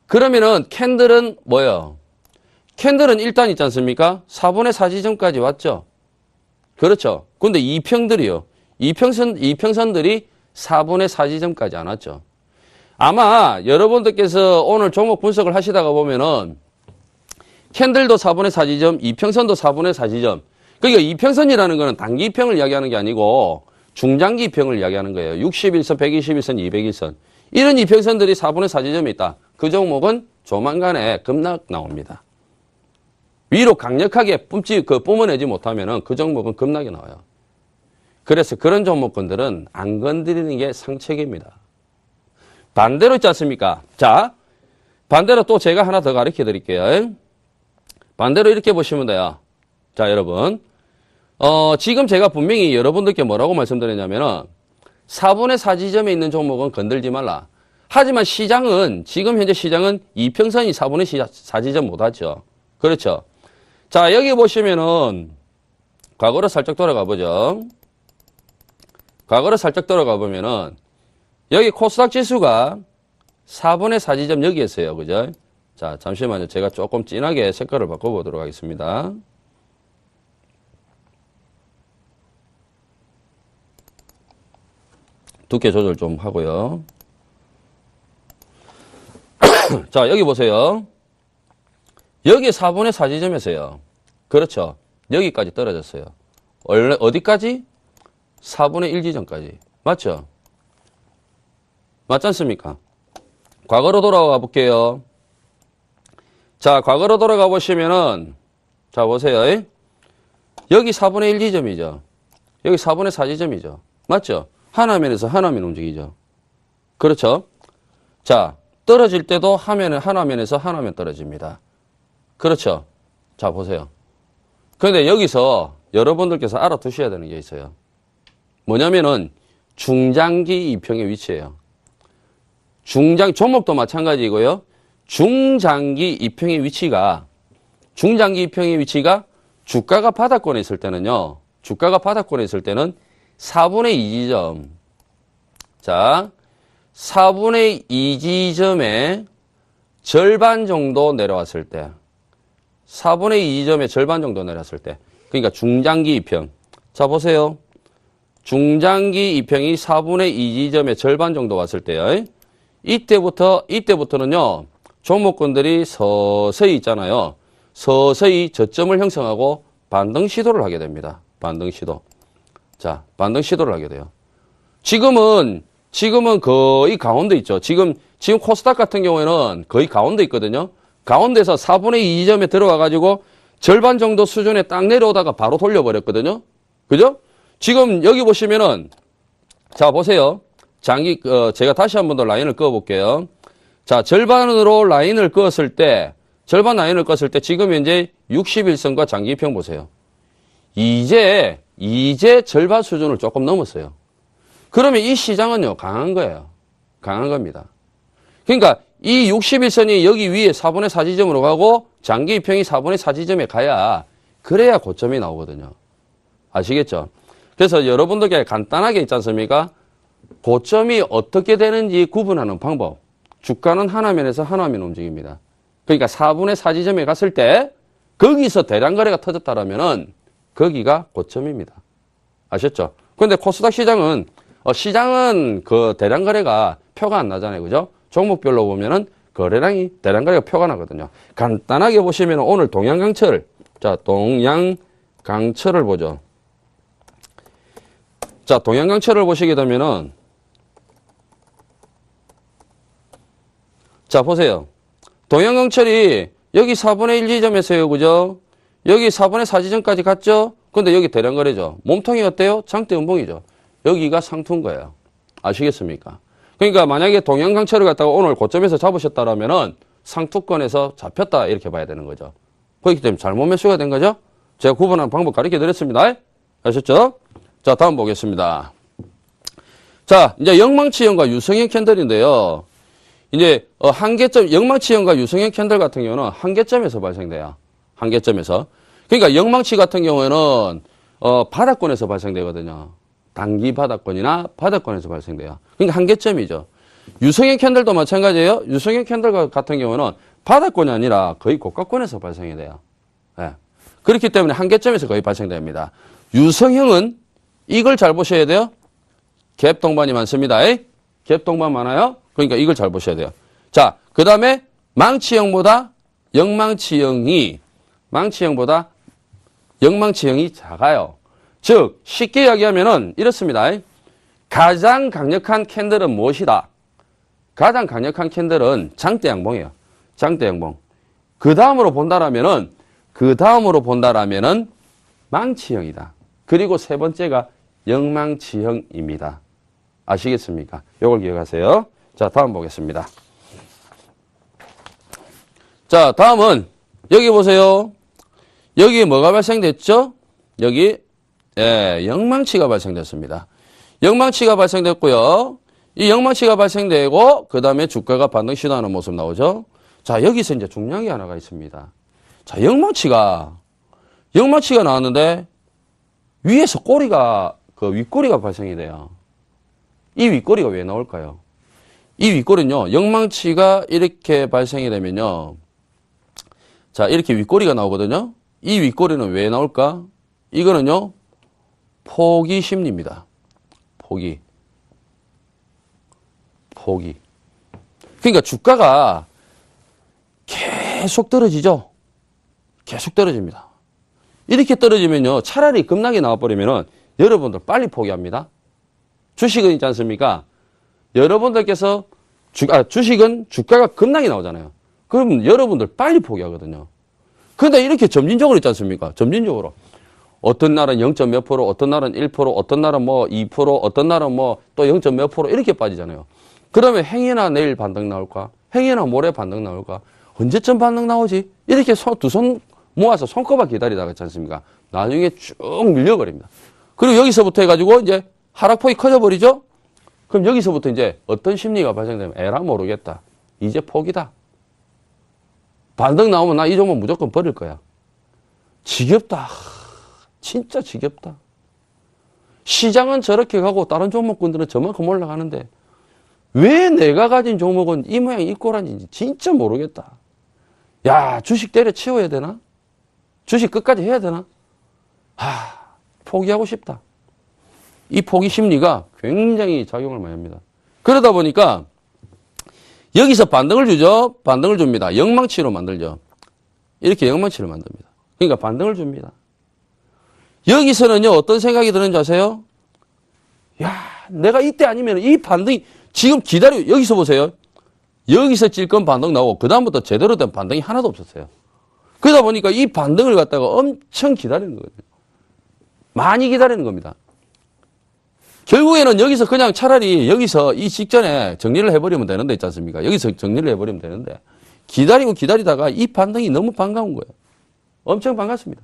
그러면은 캔들은 뭐예요? 캔들은 일단 있지 않습니까? 4분의 4지점까지 왔죠. 그렇죠. 근데 이평선들이 4분의 4지점까지 안 왔죠. 아마 여러분들께서 오늘 종목 분석을 하시다가 보면은 캔들도 4분의 4지점, 이평선도 4분의 4지점. 그러니까 이평선이라는 거는 단기평을 이야기하는 게 아니고 중장기평을 이야기하는 거예요. 61선, 121선, 201선. 이런 이평선들이 4분의 4지점에 있다. 그 종목은 조만간에 급락 나옵니다. 위로 강력하게 뿜어내지 못하면은 그 종목은 급락이 나와요. 그래서 그런 종목군들은 안 건드리는 게 상책입니다. 반대로 있지 않습니까? 자, 반대로 또 제가 하나 더 가르쳐 드릴게요. 반대로 이렇게 보시면 돼요. 자, 여러분. 지금 제가 분명히 여러분들께 뭐라고 말씀드렸냐면은 4분의 4 지점에 있는 종목은 건들지 말라. 하지만 시장은, 지금 현재 시장은 이평선이 4분의 4 지점 못 하죠. 그렇죠. 자, 여기 보시면은 과거로 살짝 돌아가 보죠. 과거로 살짝 돌아가 보면은 여기 코스닥 지수가 4분의 4 지점 여기였어요. 그죠? 자, 잠시만요. 제가 조금 진하게 색깔을 바꿔보도록 하겠습니다. 두께 조절 좀 하고요. 자, 여기 보세요. 여기 4분의 4 지점에서요. 그렇죠. 여기까지 떨어졌어요. 원래 어디까지? 4분의 1 지점까지. 맞죠? 맞지 않습니까? 과거로 돌아가 볼게요. 자, 과거로 돌아가 보시면은, 자, 보세요. 여기 4분의 1 지점이죠. 여기 4분의 4 지점이죠. 맞죠? 하나면에서 하나면 움직이죠. 그렇죠? 자, 떨어질 때도 하나면에서 하나면 떨어집니다. 그렇죠? 자, 보세요. 그런데 여기서 여러분들께서 알아두셔야 되는 게 있어요. 뭐냐면은 중장기 이평의 위치예요. 종목도 마찬가지고요. 중장기 이평의 위치가 주가가 바닥권에 있을 때는요. 주가가 바닥권에 있을 때는 4분의 2 지점. 자, 4분의 2 지점의 절반 정도 내려왔을 때. 4분의 2 지점의 절반 정도 내려왔을 때. 그러니까 중장기 이평. 자, 보세요. 중장기 이평이 4분의 2 지점의 절반 정도 왔을 때요. 이때부터는요. 종목군들이 서서히 있잖아요. 서서히 저점을 형성하고 반등 시도를 하게 됩니다. 반등 시도. 자, 반등 시도를 하게 돼요. 지금은 거의 가운데 있죠. 지금 코스닥 같은 경우에는 거의 가운데 있거든요. 가운데서 4분의 2 지점에 들어와가지고 절반 정도 수준에 딱 내려오다가 바로 돌려버렸거든요. 그죠? 지금 여기 보시면은, 자, 보세요. 제가 다시 한 번 더 라인을 그어볼게요. 자, 절반으로 라인을 그었을 때, 지금 현재 61선과 장기평 보세요. 이제 절반 수준을 조금 넘었어요. 그러면 이 시장은요, 강한 거예요. 강한 겁니다. 그러니까 이 61선이 여기 위에 4분의 4 지점으로 가고 장기 이평이 4분의 4 지점에 가야 그래야 고점이 나오거든요. 아시겠죠? 그래서 여러분들께 간단하게 있지 않습니까? 고점이 어떻게 되는지 구분하는 방법. 주가는 하나면에서 하나면 움직입니다. 그러니까 4분의 4 지점에 갔을 때 거기서 대량 거래가 터졌다라면은 거기가 고점입니다. 아셨죠? 그런데 코스닥 시장은 그 대량 거래가 표가 안 나잖아요. 그죠? 종목별로 보면은 대량 거래가 표가 나거든요. 간단하게 보시면 오늘 동양강철, 자, 동양강철을 보죠. 자, 동양강철을 보시게 되면은, 자, 보세요. 동양강철이 여기 4분의 1 지점에서요. 그죠? 여기 4분의 4 지점까지 갔죠? 근데 여기 대량 거래죠. 몸통이 어때요? 장대 음봉이죠. 여기가 상투인 거예요. 아시겠습니까? 그러니까 만약에 동양강철을 갖다가 오늘 고점에서 잡으셨다라면은 상투권에서 잡혔다 이렇게 봐야 되는 거죠. 그렇기 때문에 잘못 매수가 된 거죠. 제가 구분하는 방법 가르쳐 드렸습니다. 아셨죠? 자, 다음 보겠습니다. 자, 이제 영망치형과 유성형 캔들인데요. 이제 영망치형과 유성형 캔들 같은 경우는 한계점에서 발생돼요. 한계점에서. 그러니까 영망치 같은 경우에는 바닥권에서 발생되거든요. 단기 바닥권이나 바닥권에서 발생돼요. 그러니까 한계점이죠. 유성형 캔들도 마찬가지예요. 유성형 캔들 같은 경우는 바닥권이 아니라 거의 고가권에서 발생이 돼요. 네. 그렇기 때문에 한계점에서 거의 발생됩니다. 유성형은 이걸 잘 보셔야 돼요. 갭 동반이 많습니다. 갭 동반 많아요. 그러니까 이걸 잘 보셔야 돼요. 자, 그 다음에 망치형보다 영망치형이 작아요. 즉 쉽게 이야기하면은 이렇습니다. 가장 강력한 캔들은 무엇이다? 가장 강력한 캔들은 장대 양봉이에요. 장대 양봉. 그 다음으로 본다라면은 망치형이다. 그리고 세 번째가 영망치형입니다. 아시겠습니까? 요걸 기억하세요. 자, 다음 보겠습니다. 자, 다음은 여기 보세요. 여기 뭐가 발생됐죠? 여기 영망치가 발생됐습니다. 영망치가 발생됐고요. 이 영망치가 발생되고 그 다음에 주가가 반등 시도하는 모습 나오죠. 자, 여기서 이제 중요한 게 하나가 있습니다. 자, 영망치가 나왔는데 위에서 꼬리가 윗꼬리가 발생이 돼요. 이 윗꼬리가 왜 나올까요? 이 윗꼬리는요, 영망치가 이렇게 발생이 되면요, 자, 이렇게 윗꼬리가 나오거든요. 이 윗꼬리는 왜 나올까? 이거는요, 포기 심리입니다. 포기. 그러니까 주가가 계속 떨어지죠? 계속 떨어집니다. 이렇게 떨어지면요, 차라리 급락이 나와버리면은 여러분들 빨리 포기합니다. 주식은 있지 않습니까? 여러분들께서 주식은 주가가 급락이 나오잖아요. 그러면 여러분들 빨리 포기하거든요. 그런데 이렇게 점진적으로 있지 않습니까? 점진적으로. 어떤 날은 0. 몇 %, 어떤 날은 1%, 어떤 날은 뭐 2%, 어떤 날은 뭐 또 0. 몇 % 이렇게 빠지잖아요. 그러면 행여나 내일 반등 나올까? 행여나 모레 반등 나올까? 언제쯤 반등 나오지? 이렇게 두 손 모아서 손꼽아 기다리다가 있지 않습니까? 나중에 쭉 밀려버립니다. 그리고 여기서부터 해가지고 이제 하락폭이 커져버리죠? 그럼 여기서부터 이제 어떤 심리가 발생되면 에라 모르겠다. 이제 포기다. 반등 나오면 나 이 종목 무조건 버릴 거야. 지겹다. 진짜 지겹다. 시장은 저렇게 가고 다른 종목군들은 저만큼 올라가는데 왜 내가 가진 종목은 이 모양 이 꼴인지 진짜 모르겠다. 야, 주식 때려치워야 되나? 주식 끝까지 해야 되나? 포기하고 싶다. 이 포기 심리가 굉장히 작용을 많이 합니다. 그러다 보니까 여기서 반등을 주죠. 반등을 줍니다. 영망치로 만들죠. 이렇게 영망치를 만듭니다. 그러니까 반등을 줍니다. 여기서는요, 어떤 생각이 드는지 아세요? 야, 내가 이때 아니면 이 반등이 지금 여기서 보세요. 여기서 찔끔 반등 나오고 그다음부터 제대로 된 반등이 하나도 없었어요. 그러다 보니까 이 반등을 갖다가 엄청 기다리는 거거든요. 많이 기다리는 겁니다. 결국에는 여기서 그냥 차라리 여기서 이 직전에 정리를 해버리면 되는데 있지 않습니까? 여기서 정리를 해버리면 되는데 기다리다가 이 반등이 너무 반가운 거예요. 엄청 반갑습니다.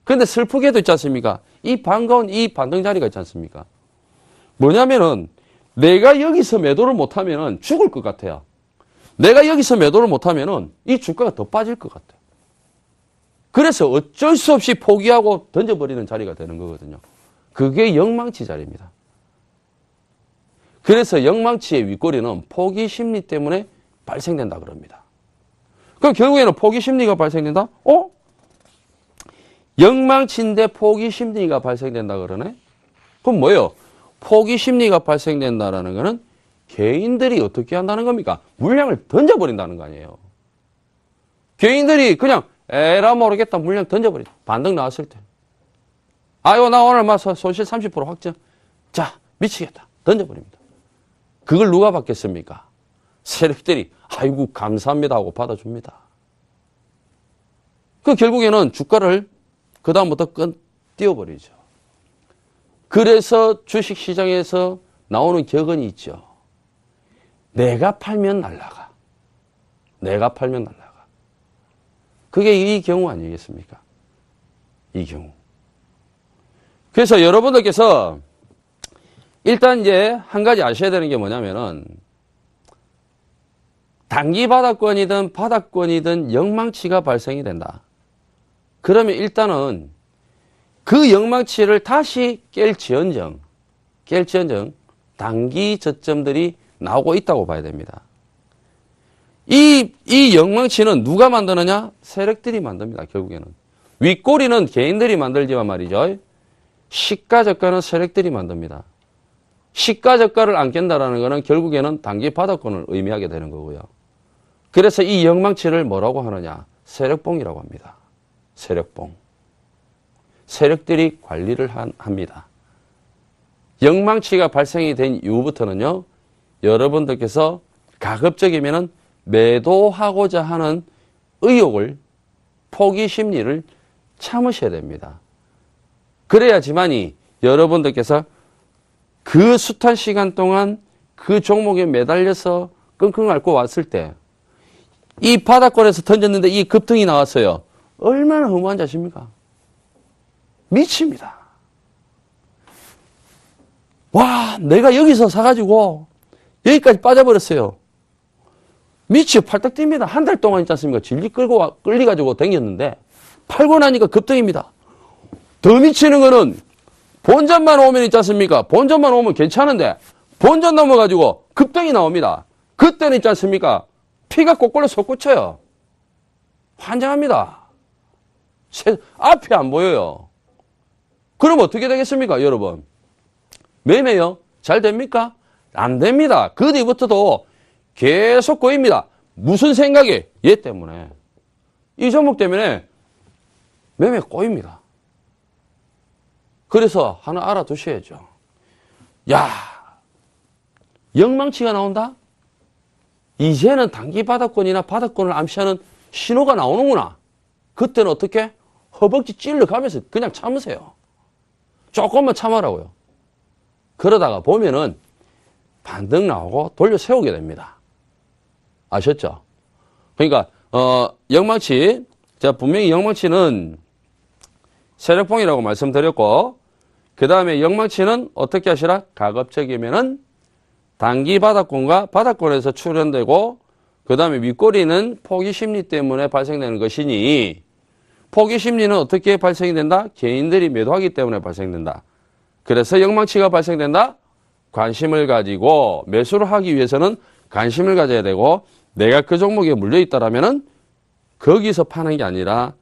그런데 슬프게도 있지 않습니까? 이 반가운 이 반등 자리가 있지 않습니까? 뭐냐면은 내가 여기서 매도를 못하면은 죽을 것 같아요. 내가 여기서 매도를 못하면은 이 주가가 더 빠질 것 같아요. 그래서 어쩔 수 없이 포기하고 던져버리는 자리가 되는 거거든요. 그게 영망치 자리입니다. 그래서 영망치의 윗꼬리는 포기 심리 때문에 발생된다 그럽니다. 그럼 결국에는 포기 심리가 발생된다? 영망치인데 포기 심리가 발생된다 그러네? 그럼 뭐예요? 포기 심리가 발생된다라는 거는 개인들이 어떻게 한다는 겁니까? 물량을 던져버린다는 거 아니에요. 개인들이 그냥 에라 모르겠다 물량 던져버린다. 반등 나왔을 때. 아유, 나 오늘 막 손실 30% 확정. 자, 미치겠다. 던져버립니다. 그걸 누가 받겠습니까? 세력들이 아이고 감사합니다 하고 받아줍니다. 그 결국에는 주가를 그 다음부터 띄워버리죠. 그래서 주식시장에서 나오는 격언이 있죠. 내가 팔면 날라가. 내가 팔면 날라가. 그게 이 경우 아니겠습니까? 이 경우. 그래서 여러분들께서 일단 이제 한 가지 아셔야 되는 게 뭐냐면은 단기 바닥권이든 바닥권이든 영망치가 발생이 된다. 그러면 일단은 그 영망치를 다시 깰지언정 단기 저점들이 나오고 있다고 봐야 됩니다. 이 영망치는 누가 만드느냐? 세력들이 만듭니다. 결국에는. 윗꼬리는 개인들이 만들지만 말이죠. 시가저가는 세력들이 만듭니다. 시가저가를 안 깬다라는 것은 결국에는 단기 바닥권을 의미하게 되는 거고요. 그래서 이 영망치를 뭐라고 하느냐? 세력봉이라고 합니다. 세력봉. 세력들이 관리를 합니다. 영망치가 발생이 된 이후부터는요, 여러분들께서 가급적이면은 매도하고자 하는 의욕을, 포기 심리를 참으셔야 됩니다. 그래야지만이 여러분들께서 그 숱한 시간 동안 그 종목에 매달려서 끙끙 앓고 왔을 때 이 바닥권에서 던졌는데 이 급등이 나왔어요. 얼마나 허무한지 아십니까? 미칩니다. 와, 내가 여기서 사가지고 여기까지 빠져버렸어요. 미치고 팔딱 뜁니다. 한 달 동안 있지 않습니까? 질리 끌려가지고 댕겼는데 팔고 나니까 급등입니다. 더 미치는 거는 본전만 오면 있지 않습니까? 본전만 오면 괜찮은데 본전 넘어가지고 급등이 나옵니다. 그때는 있지 않습니까? 피가 거꾸로 솟구쳐요. 환장합니다. 앞이 안 보여요. 그럼 어떻게 되겠습니까, 여러분? 매매요? 잘 됩니까? 안 됩니다. 그 뒤부터도 계속 꼬입니다. 무슨 생각이? 얘 때문에. 이 종목 때문에 매매 꼬입니다. 그래서 하나 알아두셔야죠. 야, 영망치가 나온다? 이제는 단기 바닥권이나 바닥권을 암시하는 신호가 나오는구나. 그때는 어떻게? 허벅지 찔러 가면서 그냥 참으세요. 조금만 참으라고요. 그러다가 보면은 반등 나오고 돌려 세우게 됩니다. 아셨죠? 그러니까 영망치, 제가 분명히 영망치는 세력봉이라고 말씀드렸고, 그 다음에 영망치는 어떻게 하시라? 가급적이면은 단기 바닥권과 바닥권에서 출현되고, 그 다음에 윗꼬리는 포기 심리 때문에 발생되는 것이니, 포기 심리는 어떻게 발생이 된다? 개인들이 매도하기 때문에 발생된다. 그래서 영망치가 발생된다? 관심을 가지고 매수를 하기 위해서는 관심을 가져야 되고, 내가 그 종목에 물려있다라면은 거기서 파는 게 아니라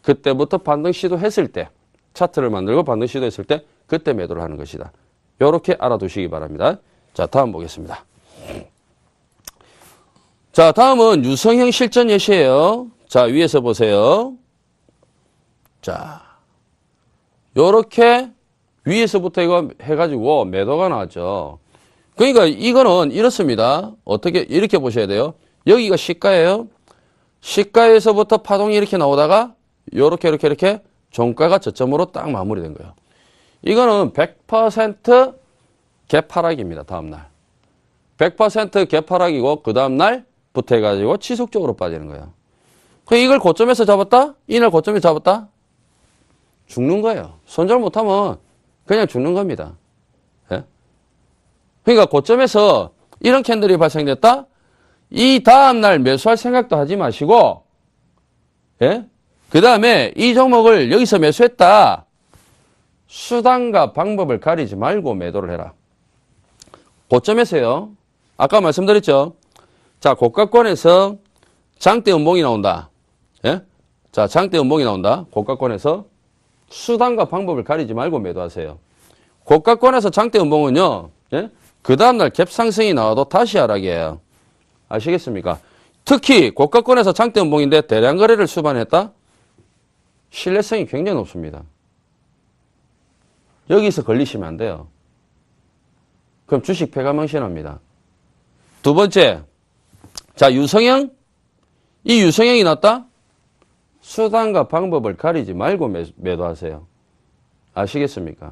그때부터 반등 시도했을 때, 차트를 만들고 반등 시도했을 때 그때 매도를 하는 것이다. 이렇게 알아두시기 바랍니다. 자, 다음 보겠습니다. 자, 다음은 유성형 실전 예시예요. 자, 위에서 보세요. 자, 요렇게 위에서부터 이거 해가지고 매도가 나왔죠. 그러니까 이거는 이렇습니다. 어떻게, 이렇게 보셔야 돼요. 여기가 시가예요. 시가에서부터 파동이 이렇게 나오다가 이렇게 종가가 저점으로 딱 마무리된 거예요. 이거는 100% 개파락입니다. 다음날. 100% 개파락이고 그 다음날부터 해가지고 지속적으로 빠지는 거예요. 그 이걸 고점에서 잡았다? 이날 고점에서 잡았다? 죽는 거예요. 손절 못하면 그냥 죽는 겁니다. 예? 그러니까 고점에서 이런 캔들이 발생됐다? 이 다음날 매수할 생각도 하지 마시고, 예? 그 다음에 이 종목을 여기서 매수했다. 수단과 방법을 가리지 말고 매도를 해라. 고점에서요. 아까 말씀드렸죠. 자, 고가권에서 장대 음봉이 나온다. 예? 자, 장대 음봉이 나온다. 고가권에서 수단과 방법을 가리지 말고 매도하세요. 고가권에서 장대 음봉은요. 예? 그 다음날 갭 상승이 나와도 다시 하락이에요. 아시겠습니까? 특히 고가권에서 장대 음봉인데 대량 거래를 수반했다? 신뢰성이 굉장히 높습니다. 여기서 걸리시면 안 돼요. 그럼 주식 폐가망신합니다. 두 번째, 자, 유성형. 이 유성형이 났다? 수단과 방법을 가리지 말고 매도하세요. 아시겠습니까?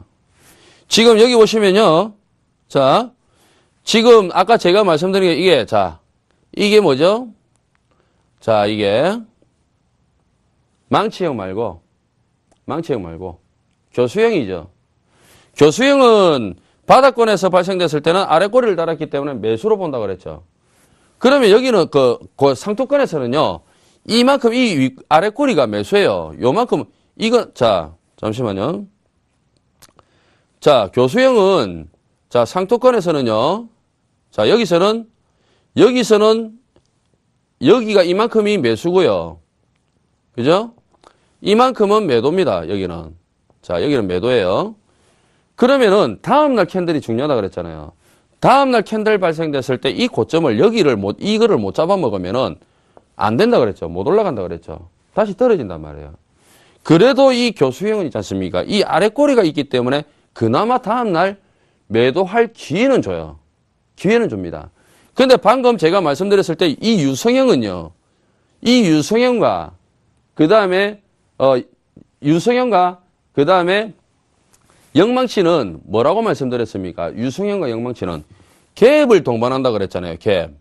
지금 여기 보시면요. 자, 지금 아까 제가 말씀드린 게 이게, 자, 이게 뭐죠? 자, 이게 망치형 말고 교수형이죠. 교수형은 바닥권에서 발생됐을 때는 아래꼬리를 달았기 때문에 매수로 본다고 그랬죠. 그러면 여기는 그 상투권에서는요, 이만큼 이 아래꼬리가 매수예요. 요만큼, 이거, 자, 잠시만요. 자, 교수형은, 자, 상투권에서는요, 자, 여기서는, 여기가 이만큼이 매수고요. 그죠? 이만큼은 매도입니다, 여기는. 자, 여기는 매도예요. 그러면은, 다음날 캔들이 중요하다 그랬잖아요. 다음날 캔들 발생됐을 때 이 고점을 이거를 못 잡아먹으면은 안 된다 그랬죠. 못 올라간다 그랬죠. 다시 떨어진단 말이에요. 그래도 이 교수형은 있지 않습니까? 이 아래꼬리가 있기 때문에 그나마 다음날 매도할 기회는 줘요. 기회는 줍니다. 근데 방금 제가 말씀드렸을 때 이 유성형은요. 이 유성형과 그 다음에 영망치는 뭐라고 말씀드렸습니까? 유성형과 영망치는 갭을 동반한다 그랬잖아요. 갭.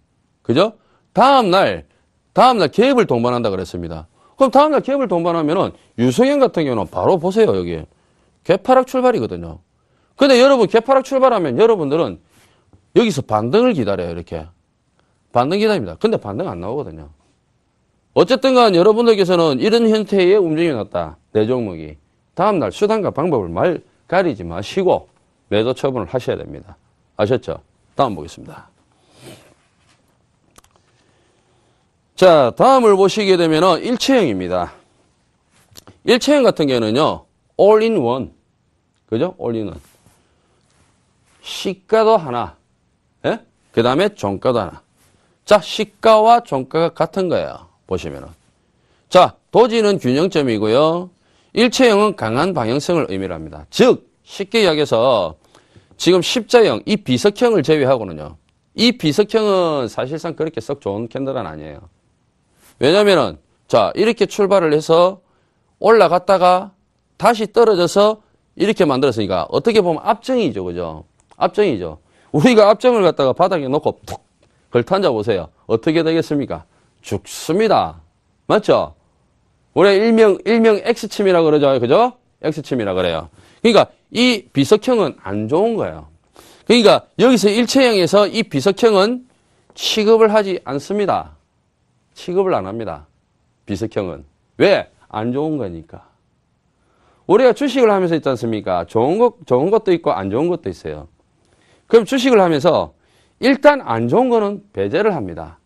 그죠? 다음날 갭을 동반한다 그랬습니다. 그럼 다음날 갭을 동반하면은 유성형 같은 경우는 바로 보세요. 여기. 갭하락 출발이거든요. 근데 여러분 갭하락 출발하면 여러분들은 여기서 반등을 기다려요. 이렇게. 반등 기다립니다. 근데 반등 안 나오거든요. 어쨌든 간 여러분들께서는 이런 형태의 움직임이 났다. 내 종목이. 다음날 수단과 방법을 가리지 마시고 매도 처분을 하셔야 됩니다. 아셨죠? 다음 보겠습니다. 자, 다음을 보시게 되면은 일체형입니다. 일체형 같은 경우는요, all in one. 그죠? all in one. 시가도 하나. 예? 그 다음에 종가도 하나. 자, 시가와 종가가 같은 거예요. 보시면은. 자, 도지는 균형점이고요. 일체형은 강한 방향성을 의미를 합니다. 즉, 쉽게 이야기해서 지금 십자형, 이 비석형을 제외하고는요. 이 비석형은 사실상 그렇게 썩 좋은 캔들은 아니에요. 왜냐면은, 자, 이렇게 출발을 해서 올라갔다가 다시 떨어져서 이렇게 만들었으니까 어떻게 보면 압정이죠. 그죠? 압정이죠. 우리가 압정을 갖다가 바닥에 놓고 푹 걸터앉아 보세요. 어떻게 되겠습니까? 죽습니다. 맞죠? 우리 일명 X침이라고 그러죠. 그죠? X침이라고 그래요. 그러니까 이 비석형은 안 좋은 거예요. 그러니까 여기서 일체형에서 이 비석형은 취급을 하지 않습니다. 취급을 안 합니다. 비석형은. 왜? 안 좋은 거니까. 우리가 주식을 하면서 있지 않습니까? 좋은 것도 있고 안 좋은 것도 있어요. 그럼 주식을 하면서 일단 안 좋은 거는 배제를 합니다.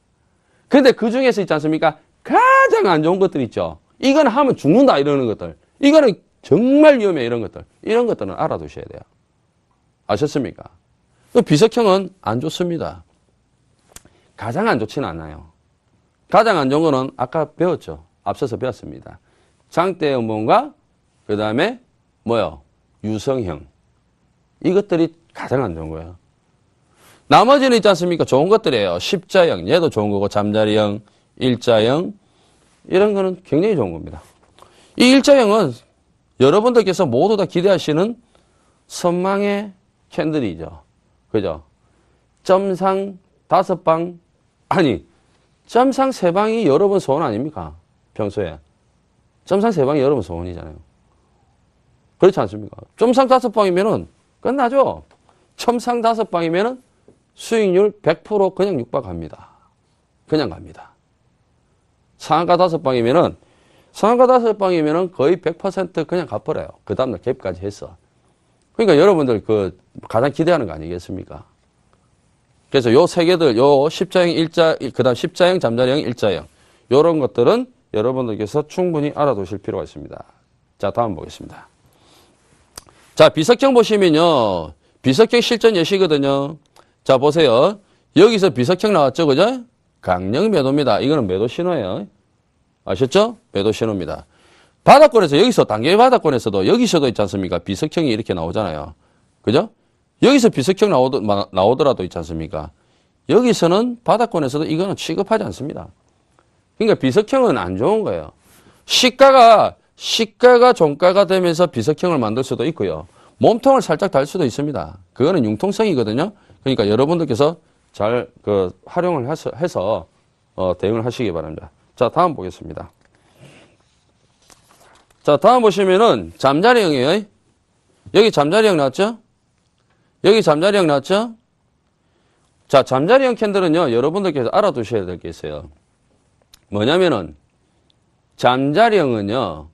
근데 그 중에서 있지 않습니까? 가장 안 좋은 것들 있죠. 이건 하면 죽는다 이러는 것들. 이거는 정말 위험해 이런 것들. 이런 것들은 알아두셔야 돼요. 아셨습니까? 비석형은 안 좋습니다. 가장 안 좋지는 않아요. 가장 안 좋은 거는 아까 배웠죠. 앞서서 배웠습니다. 장대 음봉과 그 다음에 뭐요? 유성형. 이것들이 가장 안 좋은 거예요. 나머지는 있지 않습니까? 좋은 것들이에요. 십자형, 얘도 좋은 거고, 잠자리형, 일자형, 이런 거는 굉장히 좋은 겁니다. 이 일자형은 여러분들께서 모두 다 기대하시는 선망의 캔들이죠. 그죠? 점상 5방, 아니, 점상 3방이 여러분 소원 아닙니까? 평소에. 점상 3방이 여러분 소원이잖아요. 그렇지 않습니까? 점상 5방이면은 끝나죠? 점상 5방이면은 수익률 100% 그냥 육박합니다. 그냥 갑니다. 상한가 5방이면은 거의 100% 그냥 갚아요. 그 다음날 갭까지 했어. 그러니까 여러분들 가장 기대하는 거 아니겠습니까? 그래서 요 세 개들, 요 십자형, 그 다음 십자형, 잠자리형, 일자형. 요런 것들은 여러분들께서 충분히 알아두실 필요가 있습니다. 자, 다음 보겠습니다. 자, 비석형 보시면요. 비석형 실전 예시거든요. 자, 보세요. 여기서 비석형 나왔죠, 그죠? 강력 매도입니다. 이거는 매도 신호예요. 아셨죠? 매도 신호입니다. 바닥권에서, 여기서, 단계 바닥권에서도, 여기서도 있지 않습니까? 비석형이 이렇게 나오잖아요. 그죠? 여기서 비석형 나오더라도 있지 않습니까? 여기서는 바닥권에서도 이거는 취급하지 않습니다. 그러니까 비석형은 안 좋은 거예요. 시가가 종가가 되면서 비석형을 만들 수도 있고요. 몸통을 살짝 달 수도 있습니다. 그거는 융통성이거든요. 그러니까 여러분들께서 잘 활용을 해서 대응을 하시기 바랍니다. 자, 다음 보겠습니다. 자, 다음 보시면은 잠자리형이에요. 여기 잠자리형 나왔죠? 여기 잠자리형 나왔죠? 자, 잠자리형 캔들은요, 여러분들께서 알아두셔야 될 게 있어요. 뭐냐면은 잠자리형은요,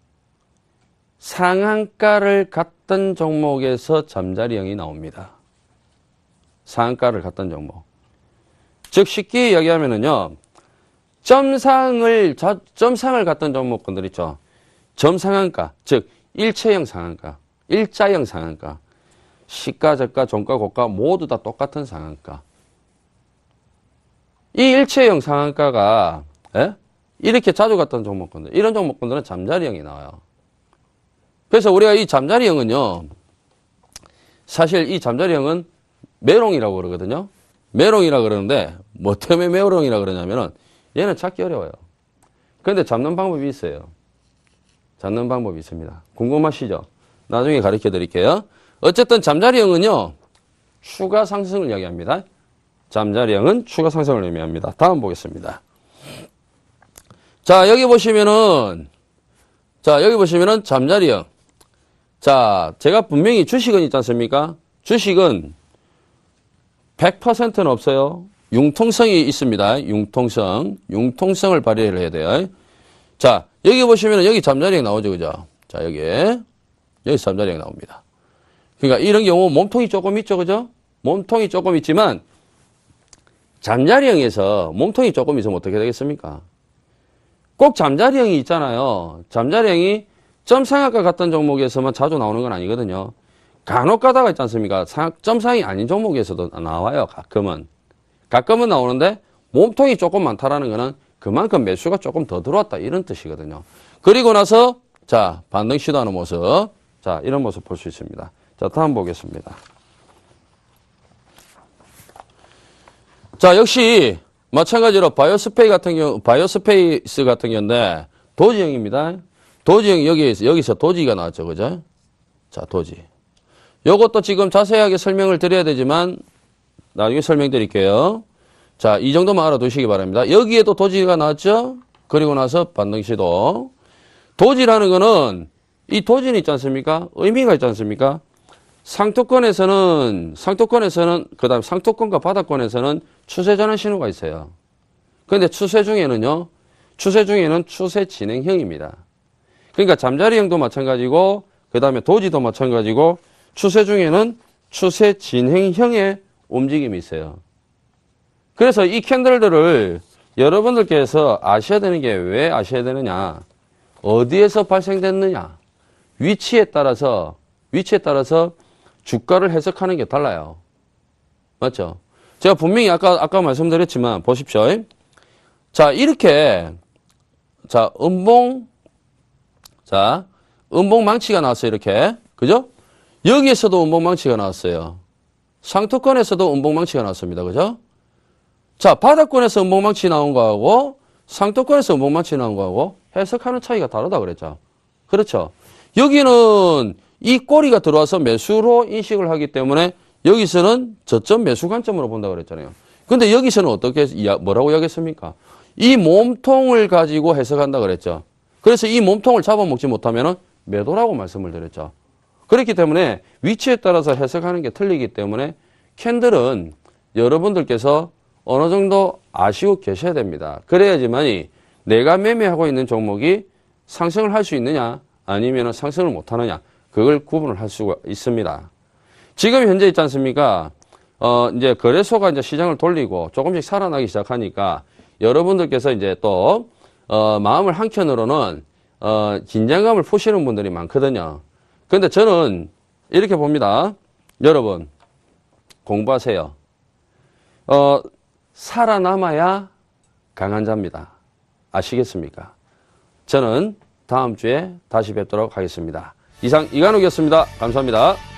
상한가를 갔던 종목에서 잠자리형이 나옵니다. 상한가를 갔던 종목. 즉 쉽게 이야기하면은요, 점상을 갔던 종목군들 있죠. 점상한가, 즉 일체형 상한가, 일자형 상한가, 시가, 저가, 종가, 고가 모두 다 똑같은 상한가. 이 일체형 상한가가 이렇게 자주 갔던 종목군들, 이런 종목군들은 잠자리형이 나와요. 그래서 우리가 이 잠자리형은요, 사실 이 잠자리형은 메롱이라고 그러거든요. 메롱이라고 그러는데, 뭐 때문에 메롱이라고 그러냐면은, 얘는 찾기 어려워요. 그런데 잡는 방법이 있어요. 잡는 방법이 있습니다. 궁금하시죠? 나중에 가르쳐 드릴게요. 어쨌든 잠자리형은요, 추가 상승을 이야기합니다. 잠자리형은 추가 상승을 의미합니다. 다음 보겠습니다. 자, 여기 보시면은 잠자리형. 자, 제가 분명히 주식은 있지 않습니까? 주식은 100%는 없어요. 융통성이 있습니다. 융통성을 발휘를 해야 돼요. 자, 여기 보시면은 여기 잠자리형 나오죠, 그죠? 자, 여기 잠자리형 나옵니다. 그러니까 이런 경우 몸통이 조금 있죠, 그죠? 몸통이 조금 있지만 잠자리형에서 몸통이 조금 있으면 어떻게 되겠습니까? 꼭 잠자리형이 있잖아요. 잠자리형이 점상학과 같은 종목에서만 자주 나오는 건 아니거든요. 간혹 가다가 있지 않습니까? 점상이 아닌 종목에서도 나와요. 가끔은 나오는데 몸통이 조금 많다라는 거는 그만큼 매수가 조금 더 들어왔다 이런 뜻이거든요. 그리고 나서 자, 반등 시도하는 모습. 자, 이런 모습 볼 수 있습니다. 자, 다음 보겠습니다. 자, 역시 마찬가지로 바이오스페이스 같은 경우인데 도지형입니다. 도지형 여기서 도지가 나왔죠. 그죠? 자, 도지. 요것도 지금 자세하게 설명을 드려야 되지만 나중에 설명드릴게요. 자, 이 정도만 알아두시기 바랍니다. 여기에도 도지가 나왔죠? 그리고 나서 반등 시도. 도지라는 거는 이 도지는 있지 않습니까? 의미가 있지 않습니까? 상토권에서는 그다음 상토권과 바닥권에서는 추세 전환 신호가 있어요. 그런데 추세 중에는 추세 진행형입니다. 그러니까 잠자리형도 마찬가지고 그다음에 도지도 마찬가지고 추세 중에는 추세 진행형의 움직임이 있어요. 그래서 이 캔들들을 여러분들께서 아셔야 되는 게 왜 아셔야 되느냐? 어디에서 발생됐느냐? 위치에 따라서 주가를 해석하는 게 달라요. 맞죠? 제가 분명히 아까 말씀드렸지만 보십시오. 자, 이렇게 음봉 망치가 나왔어요. 이렇게. 그죠? 여기에서도 음봉 망치가 나왔어요. 상토권에서도 음봉 망치가 나왔습니다. 그죠? 자, 바닥권에서 음봉 망치 나온 거하고 상토권에서 음봉 망치 나온 거하고 해석하는 차이가 다르다 그랬죠. 그렇죠? 여기는 이 꼬리가 들어와서 매수로 인식을 하기 때문에 여기서는 저점 매수 관점으로 본다 그랬잖아요. 근데 여기서는 뭐라고 이야기했습니까? 이 몸통을 가지고 해석한다 그랬죠. 그래서 이 몸통을 잡아먹지 못하면 매도라고 말씀을 드렸죠. 그렇기 때문에 위치에 따라서 해석하는 게 틀리기 때문에 캔들은 여러분들께서 어느 정도 아시고 계셔야 됩니다. 그래야지만이 내가 매매하고 있는 종목이 상승을 할 수 있느냐 아니면 상승을 못하느냐 그걸 구분을 할 수가 있습니다. 지금 현재 있지 않습니까? 이제 거래소가 이제 시장을 돌리고 조금씩 살아나기 시작하니까 여러분들께서 이제 또 마음을 한켠으로는 긴장감을 푸시는 분들이 많거든요. 그런데 저는 이렇게 봅니다. 여러분 공부하세요. 살아남아야 강한 자입니다. 아시겠습니까? 저는 다음 주에 다시 뵙도록 하겠습니다. 이상 이관욱이었습니다. 감사합니다.